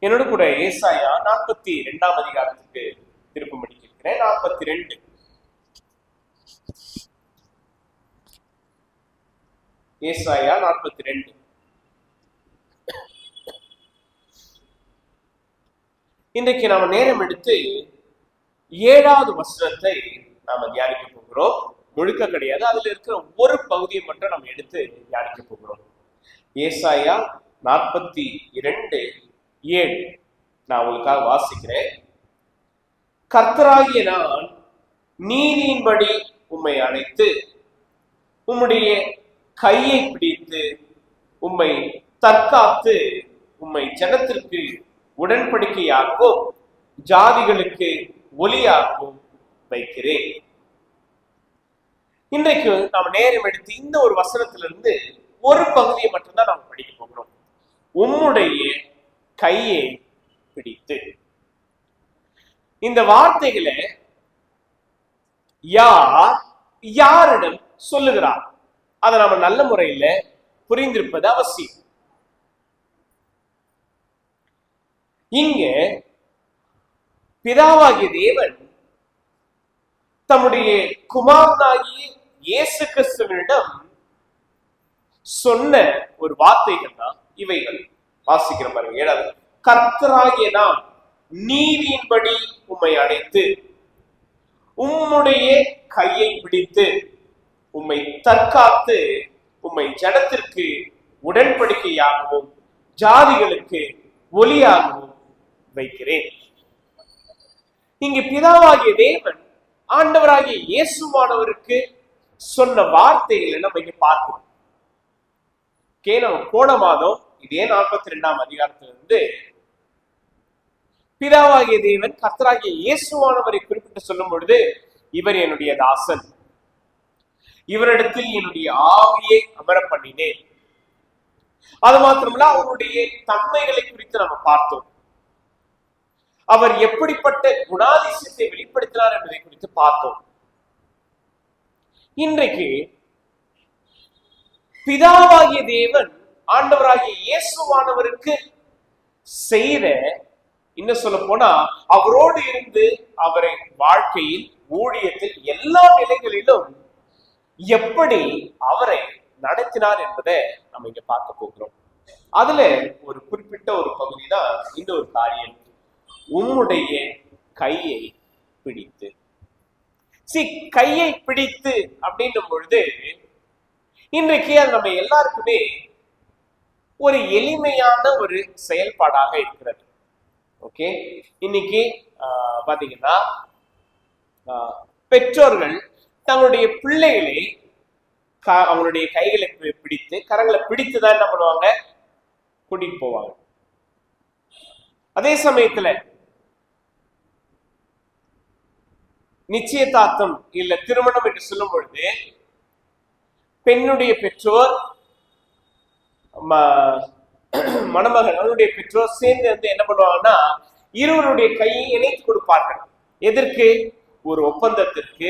என்னோட கூட ஏசாயா 42 அதிகாரத்துக்கு திருப்பம் அடிக்கிறேன். 42 ஏசாயா 42. இன்றைக்கு நாம நேரம் எடுத்து 7வது வசனத்தை நாம தியானிக்க போகிறோம். முழுக்க கிடையாது, அதுல இருக்கிற ஒரு பகுதியை மட்டும் நம்ம எடுத்து தியானிக்க போகிறோம். ஏசாயா 42:7 நான் உங்களுக்காக வாசிக்கிறேன். கர்த்தராகிய நான் நீதியின்படி உம்மை அழைத்து உம்முடைய கையை பிடித்து உம்மை தற்காத்து உம்மை ஜனத்திற்கு உடன்படிக்கையாகவும் ஜாதிகளுக்கு ஒளியாகவும் வைக்கிறேன். இன்றைக்கு நாம் நேரம் எடுத்து இந்த ஒரு வசனத்திலிருந்து ஒரு பகுதியை மட்டும்தான் நாம் படிக்க போகிறோம். உம்முடைய கையை பிடித்து. இந்த வார்த்தைகளை யாரிடம் சொல்லுகிறார், அதை நாம நல்ல முறையில புரிந்திருப்பது அவசியம். இங்க பிதாவாகிய தேவன் தம்முடைய குமாரனாகிய இயேசு கிறிஸ்துவினிடம் சொன்ன ஒரு வார்த்தைகள் தான் இவைகள். வாசிக்கிற பாருங்க. 7வது, கர்த்தராகிய நான் நீதியின்படி உம்மை அழைத்து உம்முடைய கையை பிடித்து உம்மை தற்காத்து உம்மை ஜனத்திற்கு உடன்படிக்கையாகவும் ஜாதிகளுக்கு ஒளியாகவும் வைக்கிறேன். இங்கு பிதாவாகிய தேவன் ஆண்டவராகிய இயேசுவானவருக்கு சொன்ன வார்த்தைகளை நம்ம இங்க பார்க்கணும். நம்ம போன மாதம் இதே 42 அதிகாரத்திலிருந்து பிதாவாகிய தேவன் கர்த்தராகிய இயேசுவானவரை குறிப்பிட்டு சொல்லும் பொழுது, இவர் என்னுடைய தாசன், இவரிடத்தில் என்னுடைய ஆவியை அமர பண்ணினேன். அது மாத்திரமல்ல, அவருடைய தன்மைகளை குறித்து நம்ம பார்த்தோம். அவர் எப்படிப்பட்ட குணாதிசயத்தை வெளிப்படுத்தினார் என்பதை குறித்து பார்த்தோம். இன்றைக்கு பிதாவாகிய தேவன் ஆண்டவராகிய இயேசுவானவருக்கு செய்த, இன்னும் சொல்ல போனா அவரோடு இருந்து அவரை வாழ்க்கையில் ஊழியத்தில் எல்லா நிலைகளிலும் எப்படி அவரை நடத்தினார் என்பதை நம்ம இங்க பார்க்க போகிறோம். அதுல ஒரு குறிப்பிட்ட ஒரு பகுதி தான் இந்த ஒரு காரியம், உம்முடைய கையை பிடித்து. கையை பிடித்து அப்படின்னும் பொழுது இன்றைக்கு அது நம்ம எல்லாருக்குமே ஒரு எளிமையான ஒரு செயல்பாடாக இருக்கிறது. ஓகே, இன்னைக்கு பாத்தீங்கன்னா பெற்றோர்கள் தங்களுடைய பிள்ளைகளை அவங்களுடைய கைகளை பிடித்து, கரங்களை பிடித்துதான் என்ன பண்ணுவாங்க, கூட்டிட்டு போவாங்க. அதே சமயத்துல நிச்சயதார்த்தம் இல்ல திருமணம் என்று சொல்லும் பொழுது பெண்ணுடைய பெற்றோர் மணமகன் அவனுடைய பெற்றோர் சேர்ந்து வந்து என்ன பண்ணுவாங்கன்னா இருவருடைய கையை இணைத்து கொடுப்பார்கள். எதற்கு? ஒரு ஒப்பந்தத்திற்கு,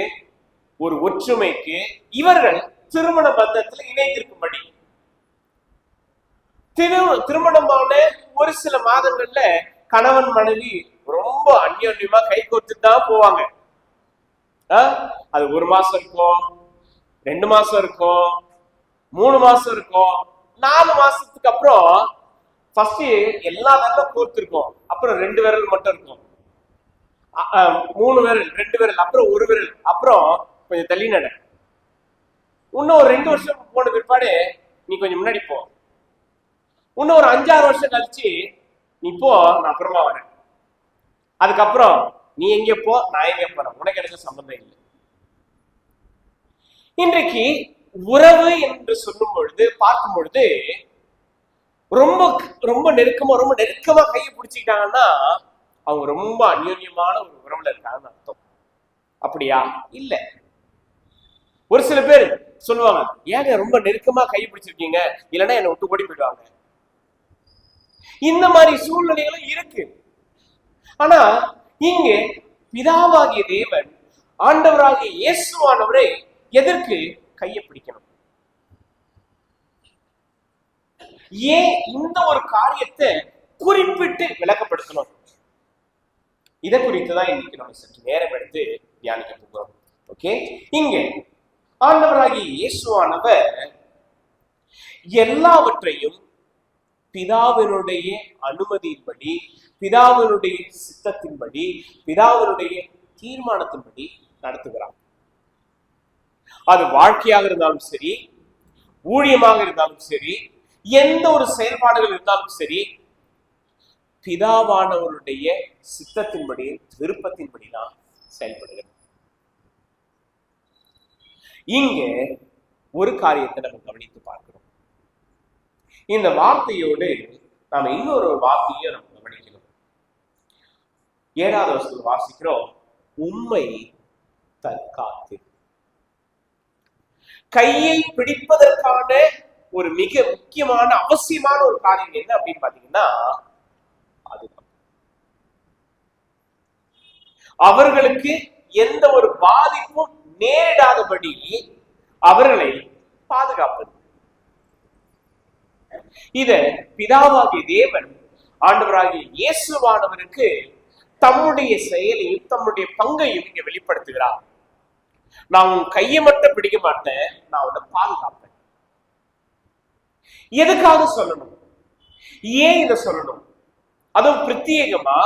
ஒரு ஒற்றுமைக்கு, இவர்கள் திருமண பந்தத்தில் இணைந்திருக்கும்படி. திருமணமான ஒரு சில மாதங்கள்ல கணவன் மனைவி ரொம்ப அந்யோன்யமா கை கோர்த்துட்டு தான் போவாங்க. அது 1 மாசம் இருக்கும், 2 மாசம் இருக்கும், 3 மாசம் இருக்கும், 4 மாசத்துக்கு அப்புறம் ஃபர்ஸ்ட் எல்லா விரலும் கோர்த்திருக்கும், அப்புறம் 2 விரல் மட்டும் இருக்கும், 3 விரல், 2 விரல், அப்புறம் 1 விரல், அப்புறம் கொஞ்சம் தள்ளி நட. இன்னும் ஒரு 2 வருஷம் போன பிற்பாடு நீ கொஞ்சம் முன்னாடி போ. இன்னும் ஒரு 5-6 வருஷம் கழிச்சு நீ போ, நான் அப்புறமா வரேன். அதுக்கப்புறம் நீ எங்க போ, நான் எங்க போறேன், உனக்கு எனக்கு சம்பந்தம் இல்லை. இன்றைக்கு உறவு என்று சொல்லும் பொழுது, பார்க்கும் பொழுது ரொம்ப ரொம்ப நெருக்கமா கையை பிடிச்சிக்கிட்டாங்கன்னா அவங்க ரொம்ப அந்யோன்யமான ஒரு உறவுல இருக்காங்கன்னு அர்த்தம். அப்படியா? இல்ல. ஒரு சில பேர் சொல்லுவாங்க, ஏங்க ரொம்ப நெருக்கமா கை பிடிச்சிருக்கீங்க, இல்லைன்னா என்னை விட்டு ஓடி போயிடுவாங்க. இந்த மாதிரி சூழ்நிலைகளும் இருக்கு. ஆனா இங்க பிதாவாகிய தேவன் ஆண்டவராகிய இயேசுவானவரை எதற்கு கையை பிடிக்கணும்? ஏன் இந்த ஒரு காரியத்தை குறிப்பிட்டு விளக்கப்படுத்தணும். இதை குறித்துதான் இன்னைக்கு நம்ம சற்று நேரம் எடுத்து தியானிக்க போகிறோம். ஓகே, இங்க ஆண்டவராகிய இயேசுவானவர் எல்லாவற்றையும் பிதாவினுடைய அனுமதியின்படி, பிதாவினுடைய சித்தத்தின்படி, பிதாவினுடைய தீர்மானத்தின்படி நடத்துகிறார். அது வாழ்க்கையாக இருந்தாலும் சரி, ஊழியமாக இருந்தாலும் சரி, எந்த ஒரு செயல்பாடுகள் இருந்தாலும் சரி, பிதாவானவருடைய சித்தத்தின்படி, விருப்பத்தின்படி தான் செயல்படுகிறது. இங்க ஒரு காரியத்தை நம்ம கவனித்து பார்க்கிறோம். இந்த வார்த்தையோடு நாம இன்னொரு வார்த்தையை நம்ம கவனிக்கணும். 7வது வசனத்தில் வாசிக்கிறோம், உம்மை தற்காத்து. கையை பிடிப்பதற்கான ஒரு மிக முக்கியமான அவசியமான ஒரு காரியம் என்ன அப்படின்னு பாத்தீங்கன்னா, அதுதான் அவர்களுக்கு எந்த ஒரு பாதிப்பும் நேரிடாதபடி அவர்களை பாதுகாப்பது. இத பிதாவாகிய தேவன் ஆண்டவராகிய இயேசுவானவருக்கு தம்முடைய செயலையும் தம்முடைய பங்கையும் இங்க வெளிப்படுத்துகிறார். நான் உன் கையை மட்டும் பிடிக்க மாட்டேன், நான் உன்னை பாதுகாப்பேன். எதுக்காக சொல்லணும்? ஏன் இதை சொல்லணும்? அதுவும் பிரத்யேகமா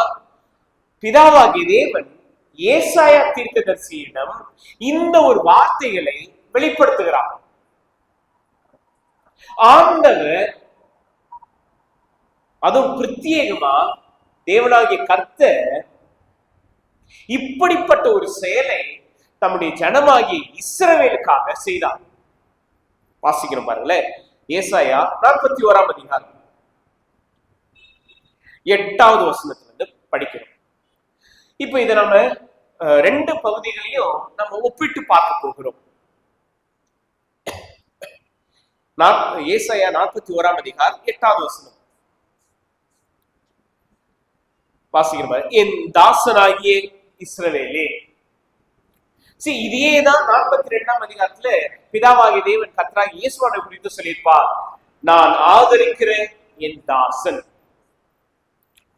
பிதாவாகிய தேவன் ஏசாயா தீர்க்கதரிசியிடம் இந்த ஒரு வார்த்தைகளை வெளிப்படுத்துகிறார். ஆண்டவர் அதுவும் பிரத்யேகமா தேவனாகிய கர்த்தர் இப்படிப்பட்ட ஒரு செயலை தம்முடைய ஜனமாகிய இஸ்ரவேலுக்காக செய்தார். வாசிக்கிறோம் பாருங்களேன், ஏசாயா 41ஆம் அதிகாரம் 8வது வசனத்திலிருந்து படிக்கிறோம். இப்ப இதை நம்ம 2 பகுதிகளையும் நம்ம ஒப்பிட்டு பார்க்க போகிறோம். ஏசாயா 41ஆம் அதிகாரம் 8வது வசனம் வாசிக்கிறோம். என் தாசனாகிய இஸ்ரவேலே. இதேதான் 42ஆம் அதிகாரத்துல பிதாவாகிய தேவன் கர்த்தராகிய இயேசுவை குறித்து சொல்லியிருப்பார், நான் ஆதரிக்கிற என் தாசன்.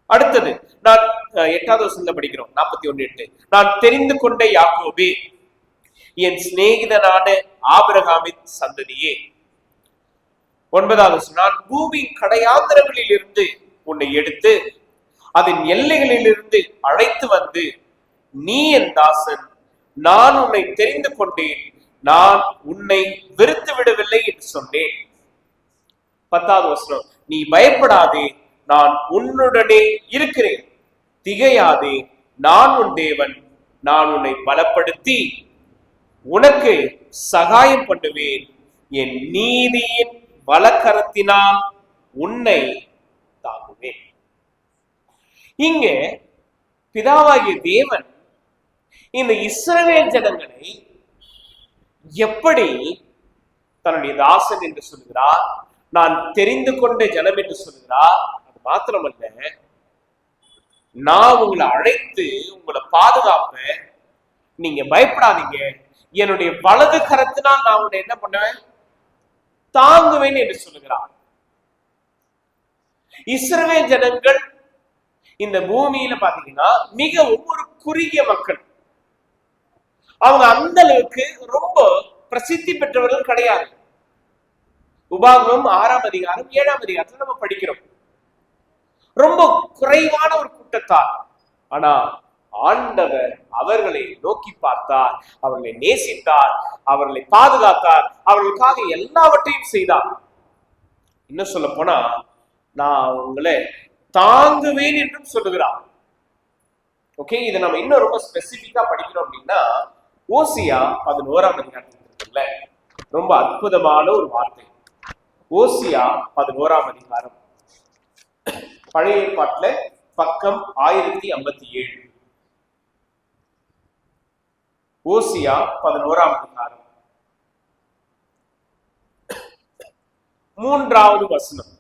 அடுத்தது நான் 8வது வசனத்துல படிக்கிறோம், 41:8. நான் தெரிந்து கொண்ட யாக்கோபே, என் சிநேகிதனான ஆபிரகாமின் சந்ததியே. 9வது வசனம், நான் பூமியின் கடையாந்திரங்களில் இருந்து உன்னை எடுத்து அதன் எல்லைகளில் இருந்து அழைத்து வந்து, நீ என் தாசன், நான் உன்னை தெரிந்து கொண்டேன், நான் உன்னை வெறுத்து விடவில்லை என்று சொன்னேன். 10வது வசனம், நீ பயப்படாதே, நான் உன்னுடனே இருக்கிறேன், திகையாதே, நான் உன் தேவன், நான் உன்னை பலப்படுத்தி உனக்கு சகாயம் பண்ணுவேன், என் நீதியின் வலக்கரத்தினால் உன்னை தாங்குவேன். இங்க பிதாவாகிய தேவன் இந்த இஸ்ரவேல் ஜனங்களை எப்படி தன்னுடைய தாசன் என்று சொல்கிறார், நான் தெரிந்து கொண்ட ஜனம் என்று சொல்கிறார். அது மாத்திரமல்ல, நான் உங்களை அழைத்து உங்களை பாதுகாப்பேன், நீங்க பயப்படாதீங்க, என்னுடைய வலது கரத்தினால் நான் உன்னை என்ன பண்ணுவேன், தாங்குவேன் என்று சொல்லுகிறார். இஸ்ரவேல் ஜனங்கள் இந்த பூமியில பாத்தீங்கன்னா மிகவும் ஒரு குறுகிய மக்கள். அவங்க அந்த அளவுக்கு ரொம்ப பிரசித்தி பெற்றவர்கள் கிடையாது. உபாகமம் 6ஆம் அதிகாரம் 7ஆம் அதிகாரத்துல நம்ம படிக்கிறோம், ரொம்ப குறைவான ஒரு கூட்டத்தார். ஆனா ஆண்டவர் அவர்களை நோக்கி பார்த்தார், அவர்களை நேசித்தார், அவர்களை பாதுகாத்தார், அவர்களுக்காக எல்லாவற்றையும் செய்தார். இன்னும் சொல்ல போனா, நான் உங்களை தாங்குவேன் என்றும் சொல்லுகிறார். ஓகே, இதை நம்ம இன்னும் ரொம்ப ஸ்பெசிபிக்கா படிக்கிறோம் அப்படின்னா, ஓசியா 11ஆம் அதிகாரத்துல ரொம்ப அற்புதமான ஒரு வார்த்தை. ஓசியா 11ஆம் அதிகாரம், பழைய ஏற்பாட்டுல பக்கம் 1057. ஓசியா 11ஆம் அதிகாரம் 3வது வசனம்.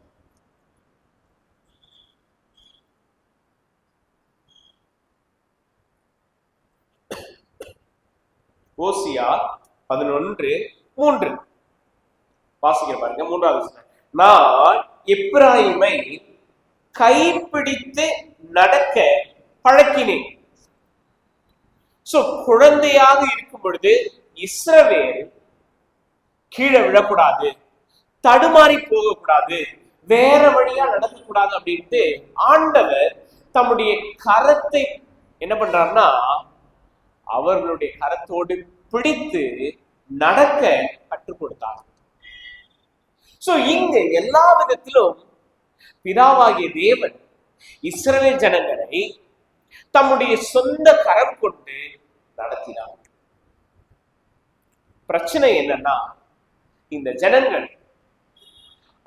ஓசியா 11:3 வாசிக்கிற பாருங்க. 3வது வசனம், நான் எப்பிராயிமை கைப்பிடித்து நடக்க பழக்கினேன். சோ குழந்தையாக இருக்கும் பொழுது இஸ்ரவேல் கீழே விழக்கூடாது, தடுமாறி போகக்கூடாது, வேற வழியா நடக்கக்கூடாது அப்படின்ட்டு ஆண்டவர் தம்முடைய கரத்தை என்ன பண்றாருன்னா அவர்களுடைய கரத்தோடு பிடித்து நடக்க கற்றுக் கொடுத்தார். சோ இங்க எல்லா விதத்திலும் பிதாவாகிய தேவன் இஸ்ரவேல் ஜனங்களை தம்முடைய சொந்த கரம் கொண்டு நடத்தினார். பிரச்சனை என்னன்னா இந்த ஜனங்கள்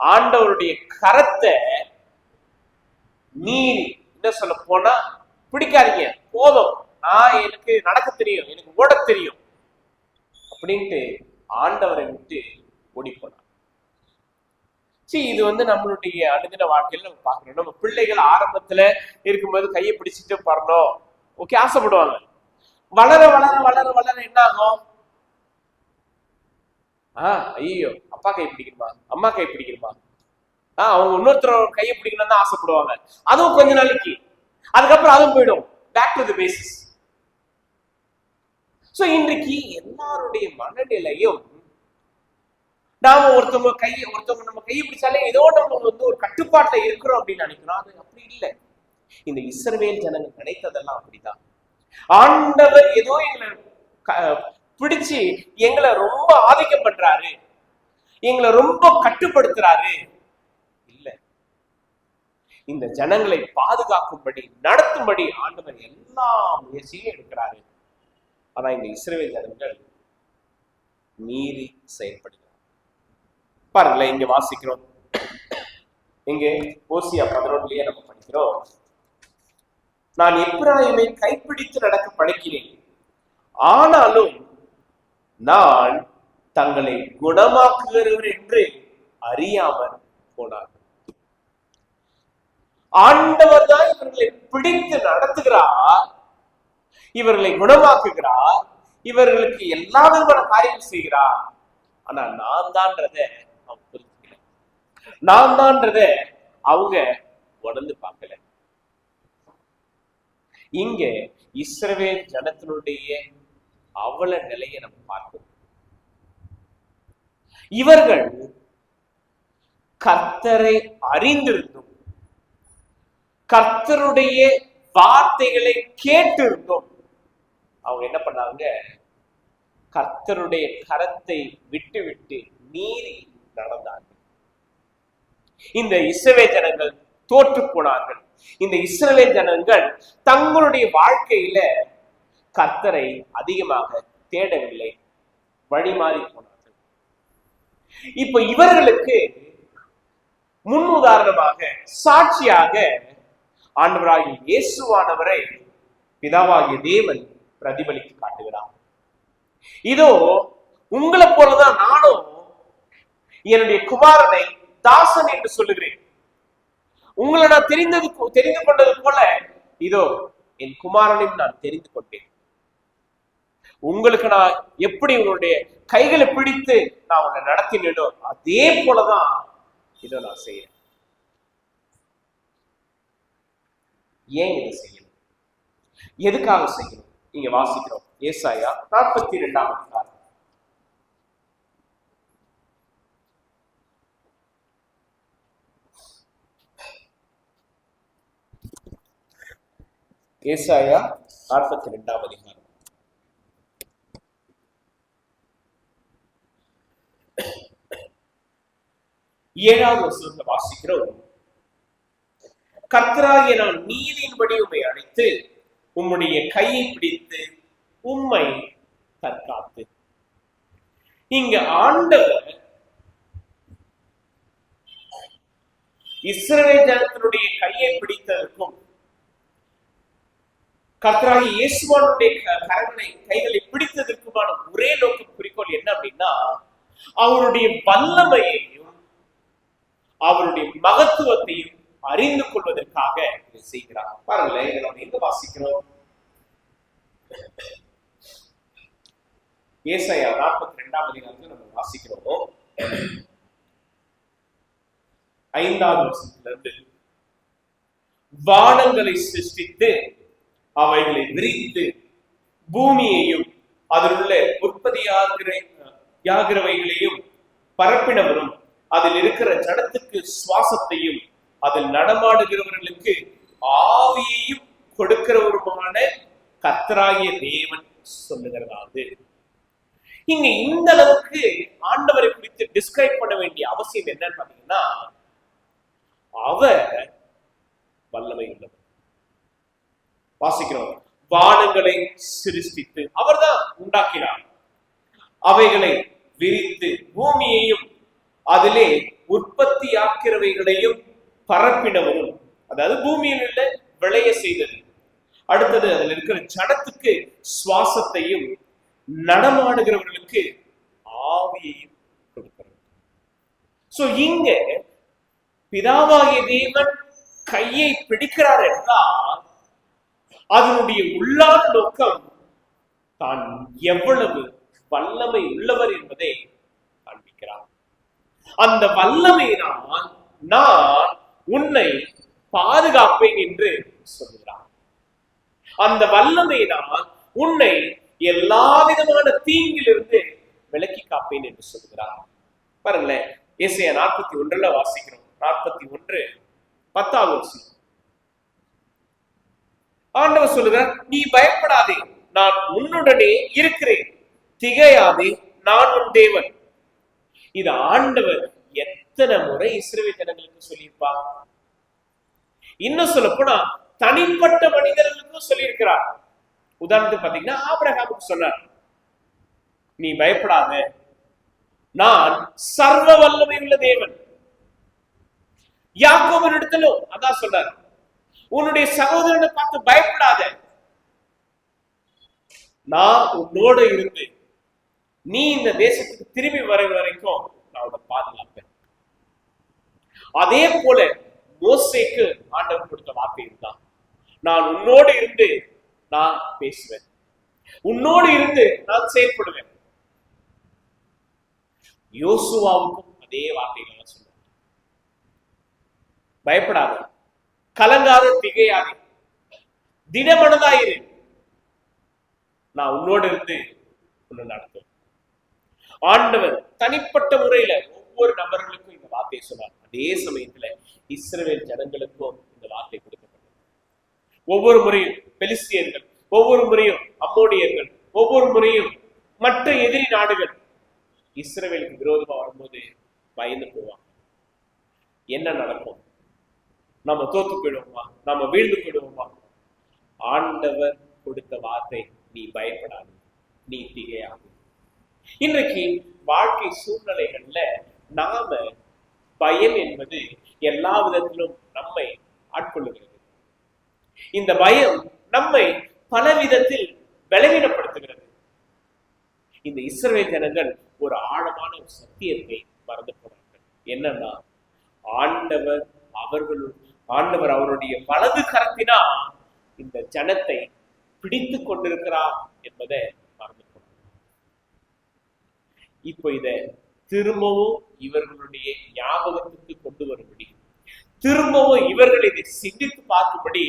ஆண்டவருடைய கரத்தை மீறி என்ன சொல்ல போனா பிடிக்காதீங்க, போதும், நான் எனக்கு நடக்க தெரியும், எனக்கு ஓட தெரியும் அப்படின்ட்டு ஆண்டவரை விட்டு ஓடி போனார். இது நம்மளுடைய அனுதின வாழ்க்கையில நம்ம பார்க்கணும். நம்ம பிள்ளைகள் ஆரம்பத்துல இருக்கும்போது கையை பிடிச்சிட்டு வரணும், ஓகே, ஆசைப்படுவாங்க. வளர வளர வளர வளர என்ன ஆகும்? ஐயோ, அப்பா கை பிடிக்கணுமா, அம்மா கை பிடிக்கணுமா, அவங்க இன்னொருத்தர் கையை பிடிக்கணும்னு தான் ஆசைப்படுவாங்க. அதுவும் கொஞ்ச நாளைக்கு, அதுக்கப்புறம் அதுவும் போயிடும். Back to the basis. So இன்றைக்கு எல்லாருடைய மனநிலையும் நாம ஒருத்தவங்க நம்ம கையை பிடிச்சாலே ஏதோ நம்ம ஒரு கட்டுப்பாட்டுல இருக்கிறோம் அப்படின்னு நினைக்கிறோம். அது அப்படி இல்லை. இந்த இஸ்ரவேல் ஜனங்கள் நினைத்ததெல்லாம் அப்படிதான். ஆண்டவர் ஏதோ எங்களை பிடிச்சு எங்களை ரொம்ப ஆதிக்கம் பண்றாரு, எங்களை ரொம்ப கட்டுப்படுத்துறாரு. இல்ல, இந்த ஜனங்களை பாதுகாக்கும்படி நடத்தும்படி ஆண்டவர் எல்லா முயற்சியும் எடுக்கிறாரு. ஆனா இந்த இஸ்ரவேல் ஜனங்கள் மீறி செயல்படுகிறார். பாருங்களேன், இங்க வாசிக்கிறோம். இங்க ஓசியா 11 நம்ம படிக்கிறோம். நான் எப்பிராயீமை கைப்பிடித்து நடக்க பழக்கினேன், ஆனாலும் நான் தங்களை குணமாக்குகிறவர் என்று அறியாமல் போனார். ஆண்டவர் தான் இவர்களை பிடித்து நடத்துகிறார், இவர்களை குணமாக்குகிறார், இவர்களுக்கு எல்லா விதமான காரியம் செய்கிறார். ஆனா நான் தான்றத அவங்க புரிஞ்சுக்கல, நான் தான்றத அவங்க உணர்ந்து பார்க்கல. இங்க இஸ்ரவேல் ஜனத்தினுடைய அவல நிலையை நம்ம பார்க்கிறோம். இவர்கள் கர்த்தரை அறிந்திருந்தும் கர்த்தருடைய வார்த்தைகளை கேட்டிருந்தோம் அவங்க என்ன பண்ணாங்க? கர்த்தருடைய கரத்தை விட்டு விட்டு மீறி நடந்தார்கள். இந்த இஸ்ரவேல் ஜனங்கள் தோற்று போனார்கள். இந்த இஸ்ரவேல் ஜனங்கள் தங்களுடைய வாழ்க்கையில கர்த்தரை அதிகமாக தேடவில்லை, வழிமாறி போனார்கள். இப்ப இவர்களுக்கு முன் உதாரணமாக சாட்சியாக ஆண்டவராகிய இயேசுவானவரை பிதாவாகிய தேவன் பிரதிபலித்து காட்டுகிறார். இதோ உங்களை போலதான் நானும் என்னுடைய குமாரனை தாசன் என்று சொல்லுகிறேன். உங்களை நான் தெரிந்து கொண்டது போல இதோ என் குமாரனையும் நான் தெரிந்து கொண்டேன். உங்களுக்கு நான் எப்படி உங்களுடைய கைகளை பிடித்து நான் உங்களை நடத்தினேனோ அதே போலதான் இதோ நான் செய்யறேன். ஏன் இதை செய்யணும்? எதுக்காக செய்யணும்? இங்க வாசிக்கிறோம். ஏசாயா 42ஆம் அதிகாரம். ஏசாயா 42ஆம் அதிகாரம். ஏழாவது வசனத்தை வாசிக்கிறோம். கர்த்தராகிய நான் நீதியின்படி உம்மை அழைத்து உம்முடைய கையை பிடித்து உம்மை தற்காத்து. இங்க ஆண்டவர் இஸ்ரவேல் ஜனத்தினுடைய கையை பிடித்ததற்கும் கர்த்தராகிய இயேசுவானுடைய கைகளை பிடித்ததற்குமான ஒரே நோக்கம், குறிக்கோள் என்ன அப்படின்னா அவருடைய வல்லமையையும் அவருடைய மகத்துவத்தையும் அறிந்து கொள்வதற்காக இதை செய்கிறார். பாருங்களேன், இதை நம்ம எங்க வாசிக்கிறோம்? ஏசாயா 42ஆம் அதிகாரத்தில் நம்ம வாசிக்கிறோம். 5வது வசனத்திலிருந்து வானங்களை சிருஷ்டித்து அவைகளை விரித்து பூமியையும் அதில் உள்ள உற்பத்தியாகிறவைகளையும் பரப்பினவரும் அதில் இருக்கிற ஜடத்துக்கு சுவாசத்தையும் அதில் நடமாடுகிறவர்களுக்கு ஆவியையும் கொடுக்கிறவருமான கர்த்தராகிய தேவன் சொல்லுகிறதாவது. இங்க இந்த அளவுக்கு ஆண்டவரை குறித்து டிஸ்கிரைப் பண்ண வேண்டிய அவசியம் என்னன்னு பாத்தீங்கன்னா, அவர் வல்லமை உள்ளவர். வாசிக்கிறோம், வானங்களை சிருஷ்டித்து அவர்தான் உண்டாக்கினார், அவைகளை விரித்து பூமியையும் அதிலே உற்பத்தி ஆக்கிறவைகளையும் பரப்பினவரும், அதாவது பூமியில் உள்ள விளைய செய்தது. அடுத்தது அதில் இருக்கிற ஜடத்துக்கு சுவாசத்தையும் நடமாடுகிறவர்களுக்கு ஆவியையும் கொடுக்கிறார். சோ இங்க பிதாவாகிய தேவன் கையை பிடிக்கிறார் என்றால் அதனுடைய உள்ளான நோக்கம் தான் எவ்வளவு வல்லமை உள்ளவர் என்பதை காண்பிக்கிறார். அந்த வல்லமையினால் நான் உன்னை பாதுகாப்பேன் என்று சொல்கிறார். அந்த வல்லமையினால் உன்னை எல்லா விதமான தீங்கிலிருந்து விலக்கி காப்பேன் என்று சொல்கிறார். பாருங்களேன், ஏசாயா 41 வாசிக்கிறோம். 41:10 ஆண்டவர் சொல்லுகிறார், நீ பயப்படாதே, நான் உன்னுடனே இருக்கிறேன், திகையாதே, நான் உன் தேவன். இது ஆண்டவர் எத்தனை முறை இஸ்ரவேல் ஜனங்களுக்கு சொல்லியிருப்பார். இன்னும் சொல்ல போனா தனிப்பட்ட மனிதர்களுக்கும் சொல்லியிருக்கிறார். உதாரணத்துக்கு பாத்தீங்கன்னா ஆபிரகாமுக்கு சொன்னார், நீ பயப்படாத, நான் சர்வ வல்லமை உள்ள தேவன். யாக்கோபின் இடத்திலும் அதான் சொல்றார், உன்னுடைய சகோதரனை பார்த்து பயப்படாத, நான் உன்னோட இருந்து நீ இந்த தேசத்துக்கு திரும்பி வர வரைக்கும் நான் உன்னை பாதுகாப்பேன். அதே போல மோசேக்கு ஆண்டவர் கொடுத்த வார்த்தை இருந்தான், நான் உன்னோடு இருந்து நான் பேசுவேன், உன்னோடு இருந்து நான் செயல்படுவேன். யோசுவாவுக்கும் அதே வார்த்தைகள் சொன்னார், பயப்படாத, கலங்காத, திகையாதே, திடமனதாயிரு, நான் உன்னோடு இருந்து உன்னை நடத்துவேன். ஆண்டவர் தனிப்பட்ட முறையில ஒவ்வொரு நபர்களுக்கும் இந்த வார்த்தையை சொன்னார். அதே சமயத்துல இஸ்ரவேல் ஜனங்களுக்கும் இந்த வார்த்தை கொடுக்கப்பட்டது. ஒவ்வொரு முறையும் பெலிஸ்தியர்கள், ஒவ்வொரு முறையும் அம்மோனியர்கள், ஒவ்வொரு முறையும் மற்ற எதிரி நாடுகள் இஸ்ரவேலுக்கு விரோதமா வரும்போது பயந்து போவாங்க. என்ன நடக்கும்? நம்ம தோத்து போயிடுவோமா? நம்ம வீழ்ந்து போயிடுவோமா? ஆண்டவர் கொடுத்த வார்த்தை, நீ பயப்படாது, நீ திகையாது. இன்றைக்கு வாழ்க்கை சூழ்நிலைகள்ல நாம பயம் என்பது எல்லா விதத்திலும் நம்மை ஆட்கொள்ளுகிறது. இந்த பயம் நம்மை பல விதத்தில் பலவீனப்படுத்துகிறது. இந்த இஸ்ரவேல் ஜனங்கள் ஒரு ஆழமான ஒரு சத்தியத்தை மறந்து போனார்கள். என்னன்னா, ஆண்டவர் அவருடைய வலது கரத்தினால் இந்த ஜனத்தை பிடித்து கொண்டிருக்கிறார் என்பதை மறந்து போனார். இப்போ இத திரும்பவும் இவர்களுடைய ஞாபகத்துக்கு கொண்டு வரும்படி, திரும்பவும் இவர்கள் இதை சிந்தித்து பார்க்கும்படி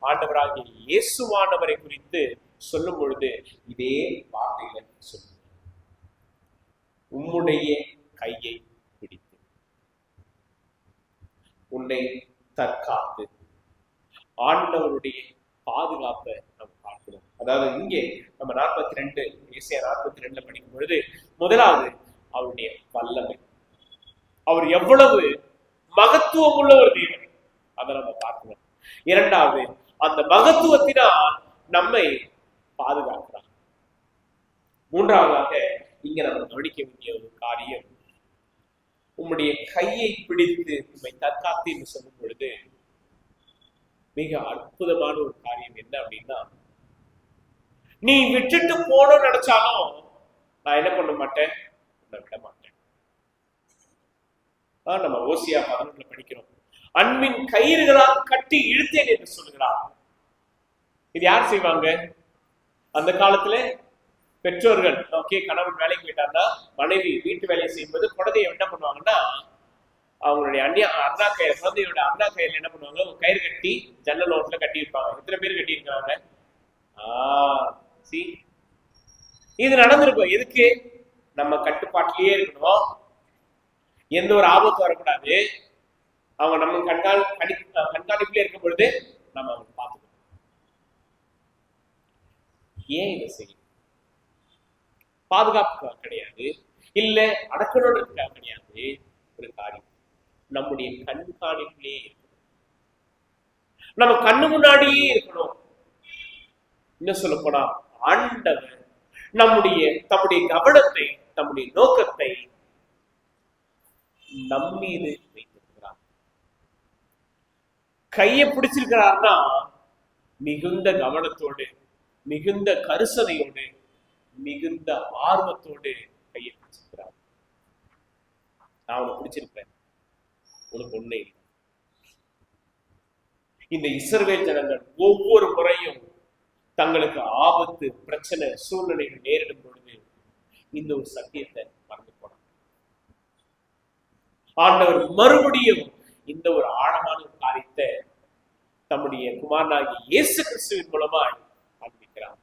ஆண்டவராகிய இயேசுவானவரை குறித்து சொல்லும் பொழுது இதே வார்த்தையில சொல்லுங்க, உம்முடைய கையை பிடித்து உன்னை தற்காத்து. ஆண்டவருடைய பாதுகாப்பை நம்ம பார்க்கிறோம். அதாவது இங்கே நம்ம 42 ஏசாயா 42 படிக்கும் பொழுது முதலாவது அவருடைய வல்லமை, அவர் எவ்வளவு மகத்துவம் உள்ள ஒரு தேவன், அதை நம்ம பார்க்கிறோம். இரண்டாவது, அந்த மகத்துவத்தினால் நம்மை பாதுகாக்கிறார். மூன்றாவதாக இங்க நம்ம கவனிக்க வேண்டிய ஒரு காரியம், உம்முடைய கையை பிடித்து உண்மை தற்காத்து என்று சொல்லும் பொழுது மிக அற்புதமான ஒரு காரியம் என்ன அப்படின்னா, நீ விட்டுட்டு போனோம்னு நினைச்சாலும் நான் என்ன பண்ண மாட்டேன், உன்னை விட மாட்டேன். நம்ம ஓசியா 11 படிக்கிறோம், அன்பின் கயிறுகளால் கட்டி இழுத்தேன் என்று சொல்லுகிறார். இது யார் செய்வாங்க? அந்த காலத்துல பெற்றோர்கள், ஓகே, கணவன் வேலைக்கு போயிட்டாங்கன்னா மனைவி வீட்டு வேலையை செய்யும்போது குழந்தைய என்ன பண்ணுவாங்கன்னா அவங்களுடைய அண்ணா கயிறு, குழந்தையோட அண்ணா கயிறுல என்ன பண்ணுவாங்க, ஒரு கயிறு கட்டி ஜன்னல் ஓட்டுல கட்டி இருப்பாங்க. எத்தனை பேர் கட்டி இருக்காங்க? இது நடந்திருக்கும். எதுக்கு? நம்ம கட்டுப்பாட்டிலேயே இருக்கணும், எந்த ஒரு ஆபத்து வரக்கூடாது, அவங்க நம்ம கண்காணிப்புல இருக்கும் பொழுது நம்ம அவங்க பார்த்துக்கணும். ஏன் இதை செய்யும்? பாதுகாப்பு கிடையாது, இல்ல அடக்கணுன்றதுக்காக கிடையாது. ஒரு காரியம் நம்முடைய கண்காணிப்பிலே இருக்கணும், நம்ம கண்ணு முன்னாடியே இருக்கணும். இன்னும் சொல்ல போனா ஆண்டவர் தம்முடைய கவனத்தை, தம்முடைய நோக்கத்தை நம்மீது வைத்திருக்கிறார். கையை பிடிச்சிருக்கிறார்னா மிகுந்த கவனத்தோடு, மிகுந்த கரிசனையோடு, மிகுந்த ஆர்வத்தோடு கையை பிடிச்சிருக்கிறார். நான் உனக்கு பிடிச்சிருப்பேன், உனக்கு ஒண்ணே இல்லை. இந்த இஸ்ரவேல் ஜனங்கள் ஒவ்வொரு முறையும் தங்களுக்கு ஆபத்து, பிரச்சனை, சூழ்நிலைகள் நேரிடும் பொழுது இந்த ஒரு சத்தியத்தை மறந்து போனாங்க. ஆண்டவர் மறுபடியும் இந்த ஒரு ஆழமான ஒரு காரியத்தை தம்முடைய குமாரனாகிய இயேசு கிறிஸ்துவின் மூலமா ஆரம்பிக்கிறார்.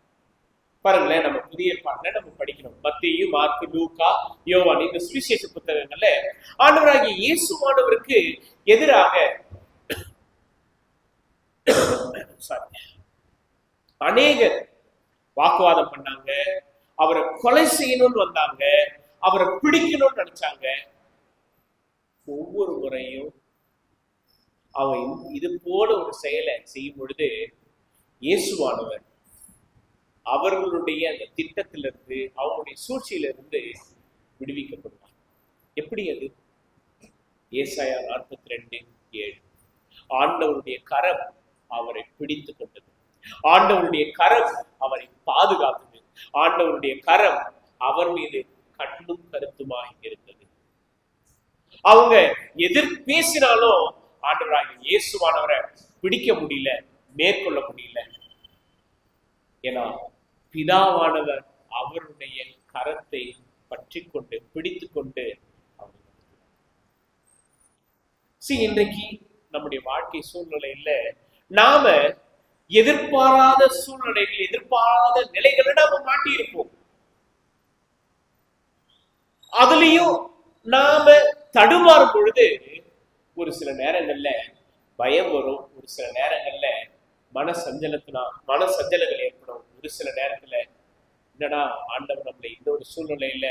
பாருங்களேன், நம்ம புதிய ஏற்பாட்டுல நம்ம படிக்கணும். மத்தேயு, மார்க்கு, லூக்கா, யோவான், இந்த சுவிசேஷ புத்தகங்கள்ல ஆண்டவராகிய இயேசுவானவருக்கு எதிராக அநேகர் வாக்குவாதம் பண்ணாங்க, அவரை கொலை செய்யணும்னு வந்தாங்க, அவரை பிடிக்கணும்னு நினைச்சாங்க. ஒவ்வொரு முறையும் அவன் இது போல ஒரு செயலை செய்யும் பொழுது இயேசுவானவர் அவர்களுடைய அந்த திட்டத்திலிருந்து, அவங்களுடைய சூழ்ச்சியிலிருந்து விடுவிக்கப்படுவார். எப்படி அது? ஏசாயா 42:7, ஆண்டவருடைய கரம் அவரை பிடித்து கொண்டது, ஆண்டவருடைய கரம் அவரை பாதுகாத்தது, ஆண்டவருடைய கரம் அவர் மீது கண்ணும் கருத்துமாய் இருந்தது. அவங்க எதிர் பேசினாலும் ஆண்டவராகிய இயேசுவானவரை பிடிக்க முடியல, மேற்கொள்ள முடியல. ஏன்னா பிதாவானவர் அவருடைய கரத்தை பற்றி கொண்டு, பிடித்து கொண்டு இன்றைக்கு நம்முடைய வாழ்க்கை சூழ்நிலையில நாம எதிர்பாராத சூழ்நிலைகள், எதிர்பாராத நிலைகளை நாம மாட்டி இருப்போம். அதுலயும் நாம தடுமாறும் பொழுது ஒரு சில நேரங்கள்ல பயம் வரும், ஒரு சில நேரங்கள்ல மனசஞ்சலங்கள் ஏற்படும். ஒரு சில நேரத்துல என்னடா ஆண்டவர் நம்மளை இந்த ஒரு சூழ்நிலையில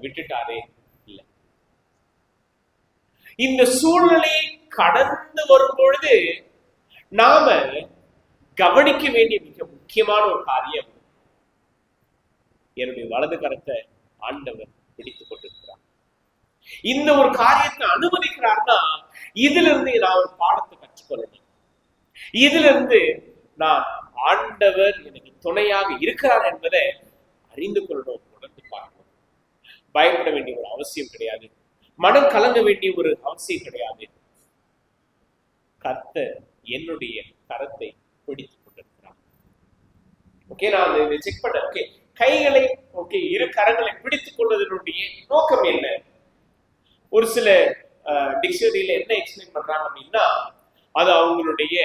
விட்டுட்டாரே. இல்லை, இந்த சூழ்நிலையை கடந்து வரும் பொழுது நாம கவனிக்க வேண்டிய மிக முக்கியமான ஒரு காரியம், என்னுடைய வலது கரத்தை ஆண்டவர் பிடித்துக் கொண்டிருக்கிறார். இந்த ஒரு காரியத்தை அனுமதிக்கிறார்னா இதுல இருந்து நான் ஒரு பாடத்தை கற்றுக்கொள்ளணும். இதுல இருந்து நான் ஆண்டவர் எனக்கு துணையாக இருக்கிறார் என்பதை அறிந்து கொள்ளணும், உணர்ந்து பார்க்கணும். பயப்பட வேண்டிய ஒரு அவசியம் கிடையாது, மனம் கலங்க வேண்டிய ஒரு அவசியம் கிடையாது. கர்த்தர் என்னுடைய கரத்தை பிடித்துக் கொண்டிருக்கிறார். ஓகே, நான் இதை செக் பண்ண. ஓகே, கைகளை, ஓகே, இரு கரங்களை பிடித்துக் கொள்வதனுடைய நோக்கம் என்ன? ஒரு சில டிக்ஷனரியில என்ன எக்ஸ்பிளைன் பண்றாங்க அப்படின்னா, அது அவங்களுடைய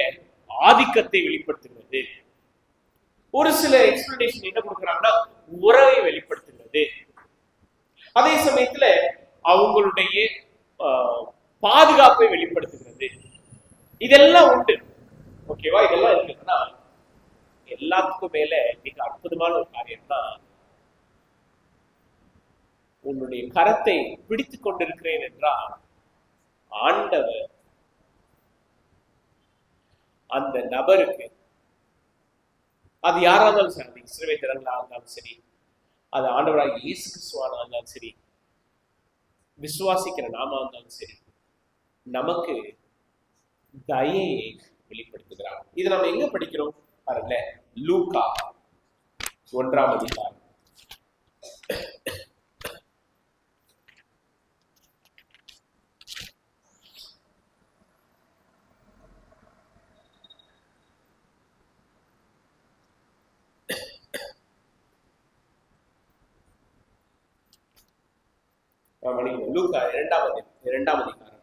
ஆதிக்கத்தை வெளிப்படுத்துகிறது. ஒரு சில எக்ஸ்பிளனேஷன் என்ன கொடுக்குறாங்கன்னா உறவை வெளிப்படுத்துகிறது. அதே சமயத்துல அவங்களுடைய பாதுகாப்பை வெளிப்படுத்துகிறது. இதெல்லாம் உண்டு. ஓகேவா? இதெல்லாம் இருக்குன்னா எல்லாத்துக்கும் மேல மிக அற்புதமான ஒரு காரியம்னா, உன்னுடைய கரத்தை பிடித்துக் கொண்டிருக்கிறேன் என்றால் ஆண்டவர் அந்த நபருக்கு, அது யாரா இருந்தாலும் சரி, அது இஸ்ரவேல் ஜனங்களா இருந்தாலும் சரி, அது ஆண்டவராக இயேசு கிறிஸ்துவானா இருந்தாலும் சரி, விசுவாசிக்கிற நாம இருந்தாலும் சரி, நமக்கு தயையை வெளிப்படுத்துகிறார். இது நம்ம எங்க படிக்கிறோம் பாருங்க, லூக்கா 1ஆம் அதிகாரம். லூக்கா 2ஆம் அதிகாரம்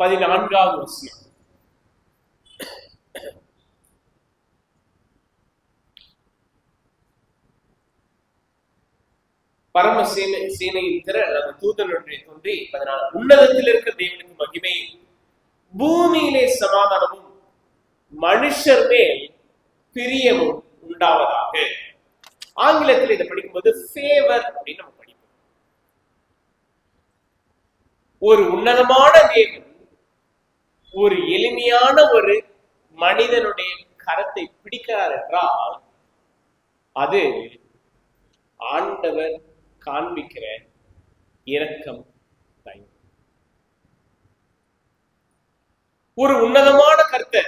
14வது வசனம். பரம சேனையின் திரள் அந்த தூதனுடைய தோன்றி 14 உன்னதத்தில் இருக்கிற தேவனுக்கு மகிமை, பூமியிலே சமாதானமும் மனுஷர் மேல் பிரியமும் உண்டாவதாக. ஆங்கிலத்தில் இதை படிக்கும்போது ஃபேவர் அப்படின்னு நம்ம படிப்போம். ஒரு உன்னதமான தேவன் ஒரு எளிமையான ஒரு மனிதனுடைய கரத்தை பிடிக்கிறார் என்றால் அது ஆண்டவர் காண்பிக்கிற இரக்கம். ஒரு உன்னதமான கருத்தை,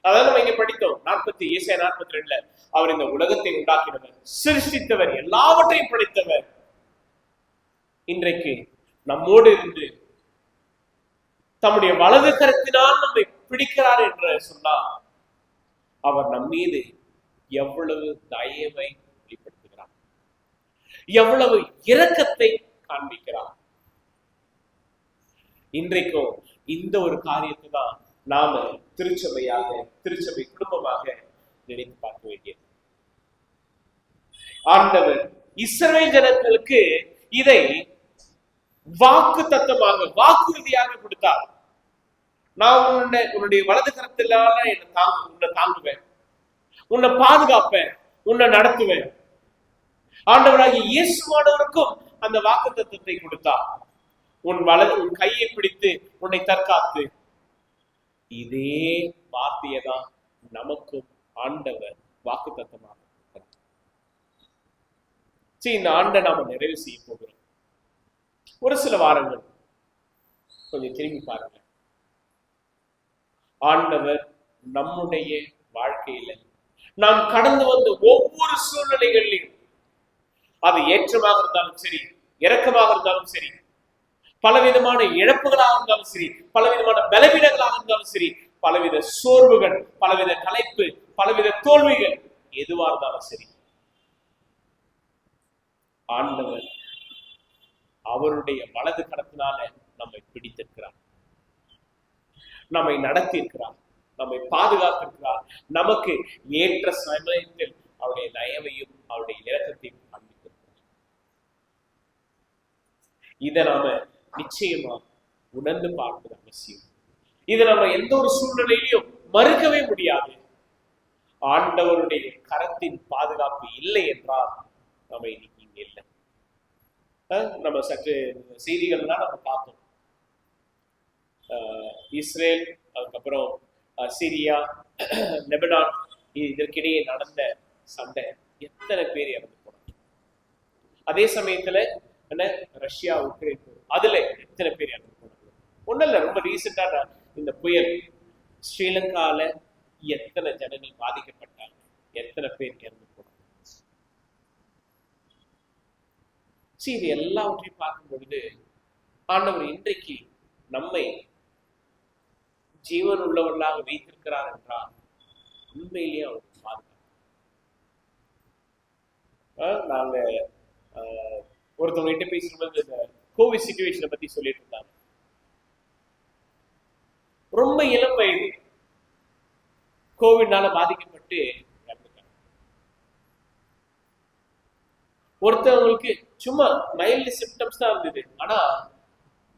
அதாவது நம்ம இங்க படித்தோம் 42 அவர் இந்த உலகத்தை உண்டாக்கினவர், சிருஷ்டித்தவர், எல்லாவற்றையும் படைத்தவர். இன்றைக்கு நம்மோடு இருந்து தம்முடைய வலது கரத்தினால் நம்மை பிடிக்கிறார் என்று சொன்னால் அவர் நம் மீது எவ்வளவு தயவை வெளிப்படுத்துகிறார், எவ்வளவு இரக்கத்தை காண்பிக்கிறார். இன்றைக்கும் இந்த ஒரு காரியத்தை தான் நாம திருச்சபை குடும்பமாக நினைத்து பார்க்க வேண்டியது. ஆண்டவர் இஸ்ரவேல் ஜனங்களுக்கு இதை வாக்கு தத்தமாக, வாக்குறுதியாக கொடுத்தார். நான் உன்னுடைய வலது கரத்திலான உன்னை தாங்குவேன், உன்னை பாதுகாப்பேன், உன்னை நடத்துவேன். ஆண்டவராகிய இயேசுவானவருக்கும் அந்த வாக்கு தத்தத்தை கொடுத்தார். உன் கையை பிடித்து உன்னை தற்காத்து. இதே வார்த்தையதான் நமக்கும் ஆண்டவர் வாக்கு தத்தமாக இந்த ஆண்டை நாம நிறைவு செய்ய போகிறோம். ஒரு சில வாரங்கள் கொஞ்சம் திரும்பி பாருங்க. ஆண்டவர் நம்முடைய வாழ்க்கையில நாம் கடந்து வந்த ஒவ்வொரு சூழ்நிலைகளிலும், அது ஏற்றமாக இருந்தாலும் சரி, இரக்கமாக இருந்தாலும் சரி, பலவிதமான இழப்புகளாக இருந்தாலும் சரி, பலவிதமான பலவீனங்களாக இருந்தாலும் சரி, பலவித சோர்வுகள், பலவித களைப்பு, பலவித தோல்விகள் எதுவா இருந்தாலும் சரி, ஆண்டவர் அவருடைய வலது கரத்தினால நம்மை பிடித்திருக்கிறார், நம்மை நடத்தி இருக்கிறார், நம்மை பாதுகாத்திருக்கிறார். நமக்கு ஏற்ற சமயத்தில் அவருடைய தயவையும் அவருடைய இரக்கத்தையும் காண்பித்திருக்கிறார். இதை நாம நிச்சயமா உணர்ந்து பார்ப்பது அவசியம். இதை நம்ம எந்த ஒரு சூழ்நிலையிலும் மறுக்கவே முடியாது. ஆண்டவருடைய கரத்தின் பாதுகாப்பு இல்லை என்றால் நம்ம இன்னைக்கு இங்க இல்லை. நம்ம சற்று செய்திகள்லாம் நம்ம பார்த்தோம். இஸ்ரேல், அதுக்கப்புறம் சிரியா, லெபனான், இதற்கிடையே நடந்த சண்டை, எத்தனை பேர் இறந்து போனாங்க. அதே சமயத்துல என்ன ரஷ்யா, உக்ரைன், அதுல எத்தனை பேர் இறந்து போனாங்க. ஒன்னும் இல்ல, ரொம்ப ரீசெண்டா இந்த புயல் ஸ்ரீலங்கால எத்தனை ஜனங்கள் பாதிக்கப்பட்டாங்க, எத்தனை பேர் இறந்து போனாங்க. இது எல்லாவற்றையும் பார்க்கும் பொழுது ஆண்டவர் இன்றைக்கு நம்மை ஜீவன் உள்ளவர்களாக வைத்திருக்கிறார் என்றால் உண்மையிலேயே அவருக்கு பாதுகாப்பு. நாங்க ஒருத்தவங்க கிட்ட பேசும்போது இந்த கோவிட் சிச்சுவேஷனை பத்தி சொல்லிட்டு இருந்தாங்க. ரொம்ப இளம் வயது கோவிட்னால பாதிக்கப்பட்டு இறந்துட்டாங்க. ஒருத்தவங்களுக்கு சும்மா மைல்டு சிம்டம்ஸ் தான் இருந்தது, ஆனா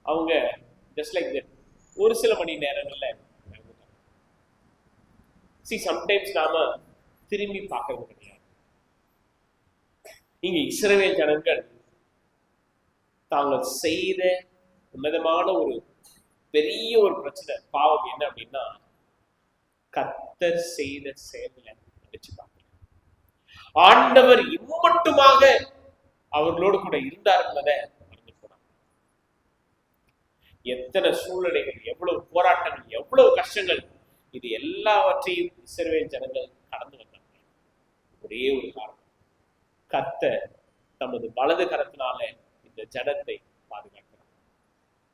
அவங்க ஜஸ்ட் லைக் தட் ஒரு சில மணி நேரங்கள்ல இறந்துட்டாங்க. சம்டைம்ஸ் நாம திரும்பி பார்க்கறது கிடையாது. இங்க இஸ்ரவேல் ஜனங்கள் தாங்கள் செய்த உன்னதமான ஒரு பெரிய ஒரு பிரச்சனை, பாவம் என்ன அப்படின்னா, கர்த்தர் செய்த செயலை நினைச்சு பார்க்கல. ஆண்டவர் இம்மட்டுமாக அவர்களோடு கூட இருந்தார் என்பதை மறந்து போனாங்க. எத்தனை சூழ்நிலைகள், எவ்வளவு போராட்டங்கள், எவ்வளவு கஷ்டங்கள், இது எல்லாவற்றையும் இஸ்ரவேல் ஜனங்கள் கடந்து வந்தாங்க. ஒரே ஒரு காரணம், கர்த்தர் தமது வலது கரத்தினால இந்த ஜனத்தை பாதுகாக்கிறார்.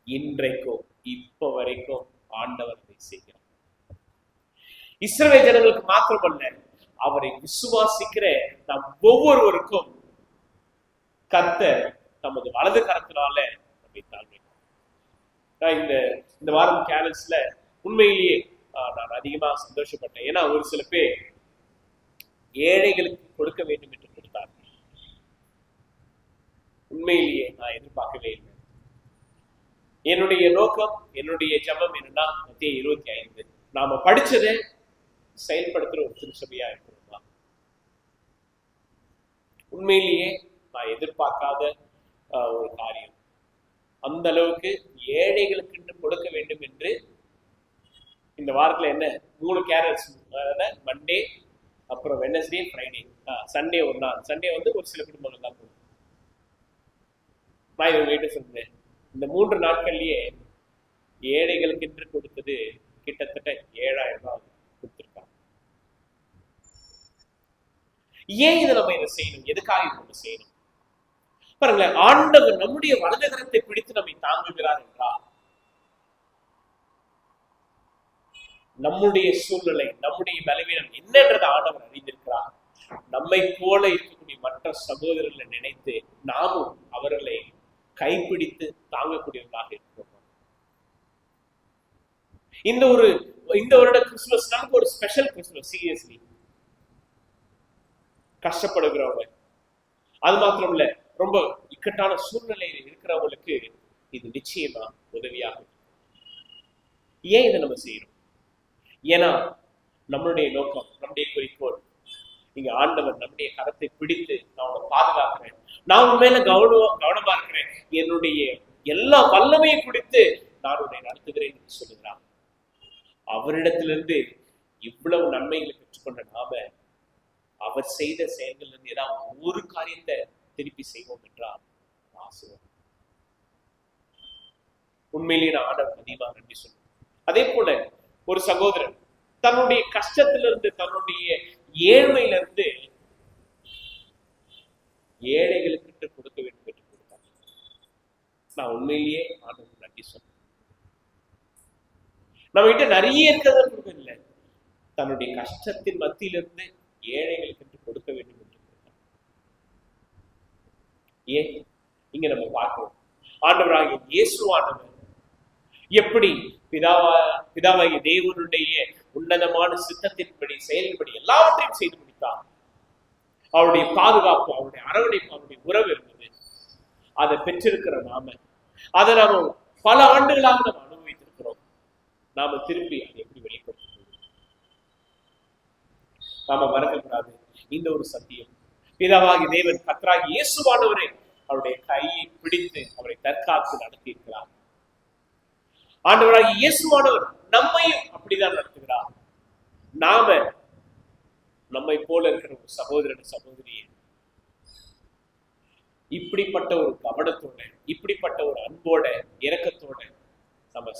இன்றைக்கும் இப்ப வரைக்கும் ஆண்டவர் அதை செய்கிறார். இஸ்ரவேல் ஜனங்களுக்கு மாத்திரமல்ல, அவரை விசுவாசிக்கிற நம் ஒவ்வொருவருக்கும் கர்த்தர் தமது வலது கரத்தினால நம்மை தாழ்மையார். நான் இந்த வாரம் கேரல்ஸ்ல உண்மையிலேயே நான் அதிகமா சந்தோஷப்பட்டேன். ஏன்னா ஒரு சில பேர் ஏழைகளுக்கு கொடுக்க வேண்டும் என்று கொடுத்தார்கள். உண்மையிலேயே நான் எதிர்பார்க்கவே இல்லை. என்னுடைய நோக்கம், என்னுடைய ஜபம் என்னன்னா, மத்திய 25 நாம படிச்சதை செயல்படுத்துற ஒரு திருச்சபையா இருக்கிறோமா? உண்மையிலேயே நான் எதிர்பார்க்காத ஒரு காரியம். அந்த அளவுக்கு ஏழைகளுக்கு கொடுக்க வேண்டும் என்று இந்த வாரத்துல என்ன 3 கேரல்ஸ், மண்டே, அப்புறம் வெனஸ்டே, ஃப்ரைடே, சண்டே ஒரு நாள். சண்டே வந்து ஒரு சில குடும்பங்கள் தான் போகும். நான் இவங்க சொல்றேன், இந்த 3 நாட்கள்லயே ஏழைகளுக்கு என்று கொடுத்தது கிட்டத்தட்ட 7,000 ரூபாய் கொடுத்திருக்காங்க. ஏன் இதை நம்ம இதை செய்யணும்? எதுக்காக இதை நம்ம செய்யணும்? பாருங்களேன், ஆண்டவர் நம்முடைய வலதுகரத்தை பிடித்து நம்மை தாங்குகிறார் என்றால் நம்முடைய சூழ்நிலை, நம்முடைய பலவீனம் என்னன்றதை ஆண்டவர் அறிந்திருக்கிறார். நம்மை போல இருக்கக்கூடிய மற்ற சகோதரர்களை நினைத்து நாமும் அவர்களை கைப்பிடித்து தாங்கக்கூடியவர்களாக இருக்கிறோம். இந்த வருட கிறிஸ்துமஸ் நமக்கு ஒரு ஸ்பெஷல் கிறிஸ்துமஸ். சீரியஸ்லி கஷ்டப்படுகிறவங்க, அது மாத்திரம் இல்ல, ரொம்ப இக்கட்டான சூழ்நிலையில் இருக்கிறவங்களுக்கு இது நிச்சயமா உதவியாக. ஏன் இதை நம்ம செய்யறோம்? ஏன்னா நம்மளுடைய நோக்கம், நம்முடைய குறிக்கோள், இங்க ஆண்டவர் நம்முடைய கரத்தை பிடித்து நான் உன்னை பாதுகாக்கிறேன், நான் உன் மேல கவனமா இருக்கிறேன், என்னுடைய எல்லா வல்லமையும் குறித்து நான் உன்னை நடத்துகிறேன் என்று சொல்லுகிறான். அவரிடத்திலிருந்து இவ்வளவு நன்மைகளை பெற்றுக்கொண்ட நாம அவர் செய்த செயல்கள் இருந்து ஏதாவது ஒரு காரியத்தை திருப்பி செய்வோம் என்றால் ஆசீர்வாதம். உண்மையிலேயே நான் ஆண்டவர் அதிகமாக நன்றி சொல்லுவேன். அதே போல ஒரு சகோதரன் தன்னுடைய கஷ்டத்திலிருந்து, தன்னுடைய ஏழ்மையிலிருந்து ஏழைகளுக்கு கொடுக்க வேண்டும் என்று கொடுத்தார். நான் உண்மையிலேயே ஆண்டவர் நன்றி சொல்றேன். நம்ம கிட்ட நிறைய இருக்கிறத கொடுக்க இல்லை, தன்னுடைய கஷ்டத்தின் மத்தியிலிருந்து ஏழைகளுக்கு என்று கொடுக்க வேண்டும் என்று கொடுத்தார். ஏன் இங்க நம்ம பார்க்கிறோம், ஆண்டவராகிய இயேசுவானவர் எப்படி பிதாவாகிய தேவனுடைய உன்னதமான சித்தத்தின்படி, செயல்படி எல்லாவற்றையும் செய்து முடித்தார். அவருடைய பாதுகாப்பு, அவருடைய அரவணைப்பு, அவருடைய உறவு இருந்தது. அதை பெற்றிருக்கிற நாம, அதை நாம பல ஆண்டுகளாக நாம் அனுபவித்திருக்கிறோம். நாம திருப்பி அதை எப்படி வெளிப்படுத்த நாம மறக்கக்கூடாது. இந்த ஒரு சத்தியம், பிதாவாகிய தேவன் கர்த்தராகிய இயேசுவானவரை அவருடைய கையை பிடித்து அவரை தற்காத்து நடத்தி இருக்கிறார். ஆண்டவராகிய இயேசுவானவர் நம்மையும் அப்படிதான் நடத்துகிறார். நாம நம்மை போல இருக்கிற ஒரு சகோதரன், சகோதரியை இப்படிப்பட்ட ஒரு கவனத்தோட, இப்படிப்பட்ட ஒரு அன்போட, இரக்கத்தோட நம்ம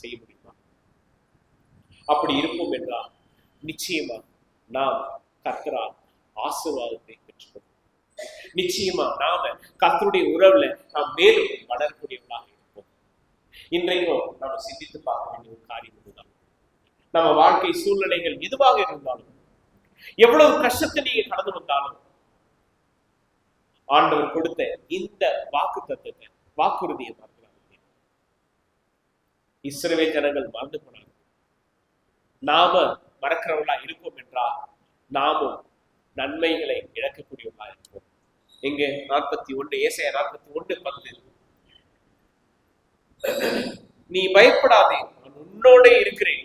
செய்ய முடியுமா? அப்படி இருப்போம் என்றால் நிச்சயமா நாம் கர்த்தரால் ஆசீர்வாதத்தை பெற்றுக்கொள்வோம். நிச்சயமா நாம கர்த்தருடைய உறவுல நாம் மேலும் வளரக்கூடியவர்களாக இருப்போம். இன்றைக்கும் நாம சிந்தித்து பார்க்க வேண்டிய ஒரு காரியம் இதுதான். நம்ம வாழ்க்கை சூழ்நிலைகள் எதுவாக இருந்தாலும், எவ்வளவு கஷ்டத்தை நீங்க கடந்து வந்தாலும், ஆண்டவர் கொடுத்த இந்த வாக்கு தத்துவத்தை, வாக்குறுதியை மறந்துடாதீங்க. இஸ்ரவேல் ஜனங்கள் மறந்து போனாங்க. நாம மறக்கிறவர்களா இருப்போம் என்றால் நாமும் நன்மைகளை இழக்கக்கூடியவர்களா இருப்போம். எங்க 41, ஏசாயா 41:10, நீ பயப்படாதே, நான் உன்னோட இருக்கிறேன்,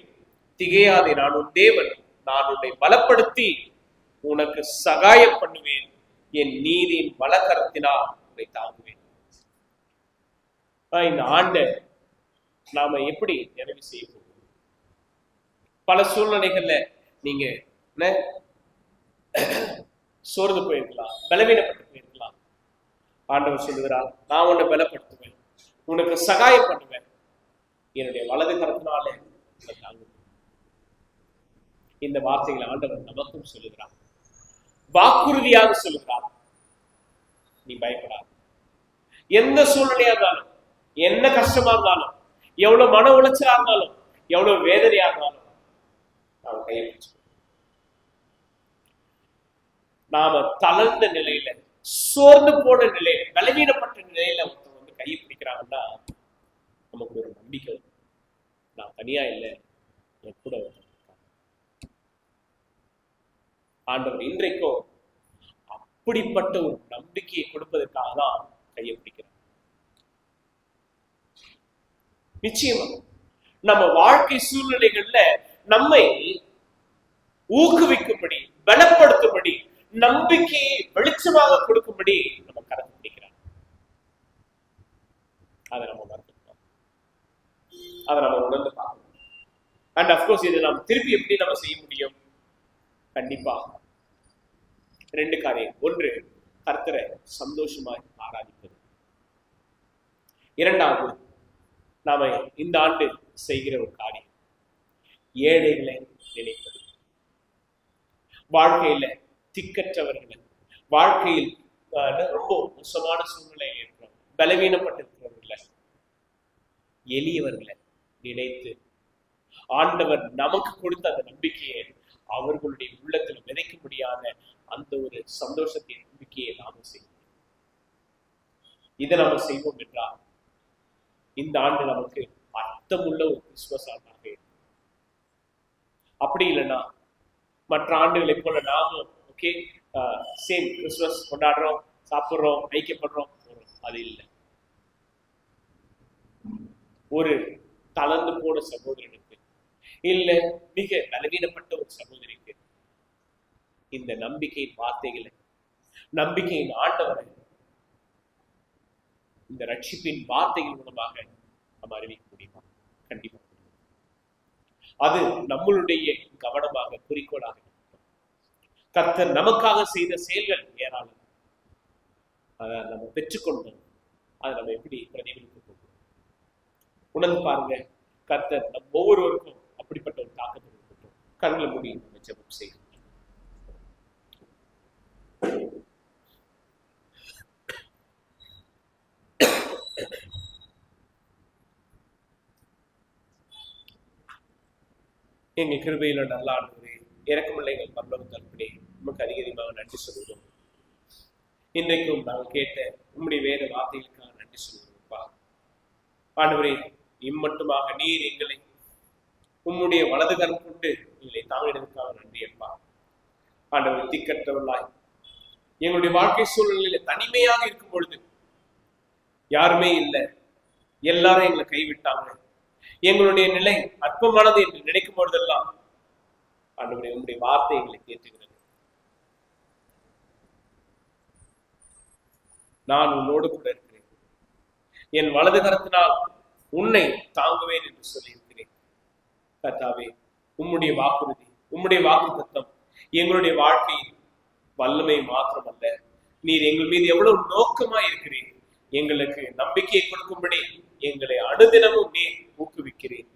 திகையாதே, நான் உன் தேவன், நான் உன்னை பலப்படுத்தி உனக்கு சகாயம் பண்ணுவேன், என் நீதியின் வலக்கரத்தினால் உன்னை தாங்குவேன். இந்த ஆண்டை நாம எப்படி நிறைவு செய்ய போகிறோம்? பல சூழ்நிலைகள்ல நீங்க சோர்ந்து போயிருக்கலாம், பலவீனப்பட்டு போயிருக்கலாம். ஆண்டவர் சொல்லுகிறார், நான் உன்னை பலப்படுத்துவேன், உனக்கு சகாயம் பண்ணுவேன், என்னுடைய வலது கரத்தினாலே தாங்குவேன். இந்த வார்த்தைகளை ஆண்டவர் நமக்கும் சொல்லுகிறார், வாக்குறுதியாக சொல்லுகிறார். நீ பயப்படாத. எந்த சூழ்நிலையா இருந்தாலும், என்ன கஷ்டமா இருந்தாலும், எவ்வளவு மன உளைச்சலா இருந்தாலும், எவ்வளவு வேதனையா இருந்தாலும், நாம கையை பிடிச்சு, நாம தளர்ந்த நிலையில, சோர்ந்து போன நிலையில, பலவீனப்பட்ட நிலையில ஒருத்தர் கையை பிடிக்கிறாங்கன்னா நமக்கு ஒரு நம்பிக்கை. நான் தனியா இல்லை, என் கூட ஆண்டவர் இன்றைக்கும் அப்படிப்பட்ட ஒரு நம்பிக்கையை கொடுப்பதற்காக தான் கையை பிடிக்கிறார். நிச்சயமா நம்ம வாழ்க்கை சூழ்நிலைகள்ல நம்மை ஊக்குவிக்கும்படி, பலப்படுத்தும்படி, நம்பிக்கையை வெளிச்சமாக கொடுக்கும்படி நம்ம கருத்து பிடிக்கிறார். அதை நம்ம மறந்துட்டோம், அதை நம்ம உணர்ந்து பார்க்கணும். அண்ட் அப்கோர்ஸ் இதை நம்ம திருப்பி எப்படி நம்ம செய்ய முடியும்? கண்டிப்பா 2 காரியம். ஒன்று, கர்த்தரை சந்தோஷமாய் ஆராதிப்பது. 2வது, நாம இந்த ஆண்டு செய்கிற ஒரு காரியம், ஏழைகளை நினைப்பது. வாழ்க்கையில திக்கற்றவர்களை, வாழ்க்கையில் ரொம்ப மோசமான சூழ்நிலை இருக்கிறோம், பலவீனப்பட்டிருக்கிறவர்களை, எளியவர்களை நினைத்து ஆண்டவர் நமக்கு கொடுத்த அந்த நம்பிக்கையை அவர்களுடைய உள்ளத்தில் விதைக்க முடியாத அந்த ஒரு சந்தோஷத்தை, நம்பிக்கையை நாம செய்வோம். இதை நாம செய்வோம் என்றால் இந்த ஆண்டு நமக்கு அர்த்தமுள்ள ஒரு கிறிஸ்துமஸ் ஆண்டாக இருக்கும். அப்படி இல்லைன்னா மற்ற ஆண்டுகளை போல நாமும் ஓகே சேம் கிறிஸ்துமஸ் கொண்டாடுறோம், சாப்பிட்றோம், ஐக்கியப்படுறோம், அது இல்லை. ஒரு தளர்ந்து போன சகோதரனுக்கு, இல்ல மிக பலவீனப்பட்ட ஒரு சகோதரிக்கு இந்த நம்பிக்கையின் வார்த்தைகளை, நம்பிக்கையின் ஆண்டவரை, இந்த ரட்சிப்பின் வார்த்தைகள் மூலமாக நம்ம அறிவிக்க முடியுமா? கண்டிப்பா. அது நம்மளுடைய கவனமாக, குறிக்கோளாக இருக்கும். கர்த்தர் நமக்காக செய்த செயல்கள் ஏராளம். அதை நம்ம பெற்றுக்கொண்டோம், அதை நம்ம எப்படி பிரதிபலிக்க போகிறோம்? உணர்ந்து பாருங்க. கர்த்தர் நம் ஒவ்வொருவருக்கும் அப்படிப்பட்ட ஒரு தாக்கத்தை கொடுக்கட்டும். கண்களை மூடி நம்ம ஜெபம் செய்யணும். எங்க கிருபையில நல்ல ஆண்டவரே, இரக்கமுள்ள எங்கள் பரலோக தகப்பனே, நமக்கு அதிகமாக நன்றி சொல்லுவோம். இன்றைக்கும் நாங்கள் கேட்ட உம்முடைய வேத வார்த்தைகளுக்காக நன்றி சொல்லுவோம்ப்பா. ஆண்டவரே, இம்மட்டுமாக நீர் எங்களை உம்முடைய வலது கரம் கொண்டு எங்களை தாங்கினதுக்காக நன்றி அப்பா. ஆண்டவரை திக்கற்றவர்களாய் எங்களுடைய வாழ்க்கை சூழ்நிலையில தனிமையாக இருக்கும் பொழுது, யாருமே இல்லை, எல்லாரும் எங்களை கைவிட்டாங்க, எங்களுடைய நிலை அற்பமானது என்று நினைக்கும் பொழுதெல்லாம் ஆண்டவரே உங்களுடைய வார்த்தை எங்களை கேட்டுகிறது. நான் உன்னோடு கூட இருக்கிறேன், என் வலது கரத்தினால் உன்னை தாங்குவேன் என்று சொல்லியிருக்கிறேன். கர்த்தாவே, உம்முடைய வாக்குறுதி, உம்முடைய வாக்கு தத்தம் எங்களுடைய வாழ்க்கையில் வல்லமை மாத்திரமல்ல, நீர் எங்கள் மீது எவ்வளவு நோக்கமா இருக்கிறீர், எங்களுக்கு நம்பிக்கையை கொடுக்கும்படி எங்களை அனுதினமும் நீர் ஊக்குவிக்கிறேன்,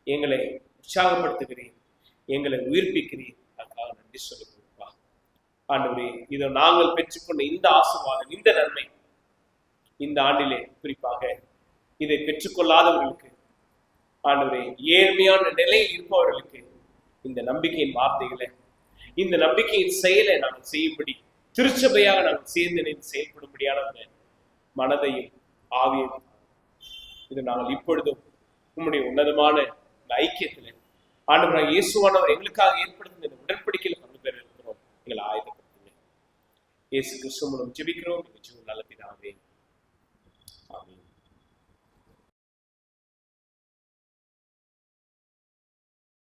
எங்களை உற்சாகப்படுத்துகிறேன், எங்களை உயிர்ப்பிக்கிறேன். அதுக்காக நன்றி சொல்லுங்கப்பா. ஆண்டவரே, இதை நாங்கள் பெற்றுக்கொண்ட இந்த ஆசீர்வாதம், இந்த நன்மை இந்த ஆண்டிலே குறிப்பாக இதை பெற்றுக்கொள்ளாதவர்களுக்கு, ஆண்டவரே ஏழ்மையான நிலையில் இருப்பவர்களுக்கு இந்த நம்பிக்கையின் வார்த்தைகளை, இந்த நம்பிக்கையின் செயலை நாங்கள் செய்யும்படி, திருச்சபையாக நாங்கள் சேர்ந்து செயல்படும்படியான மனதையும் ஆவியும் இது நாங்கள் இப்பொழுதும் உம்முடைய உன்னதமான ஐக்கியத்தில் ஆண்டவராக இயேசுவானவர் எங்களுக்காக ஏற்படுத்தும் இந்த உடன்படிக்கையில் பங்கு பெற இருக்கிறோம். எங்களை ஆயுதப்படுத்துங்க. இயேசு கிறிஸ்து மூலம் ஜெபிக்கிறோம். நல்ல பிதாவே.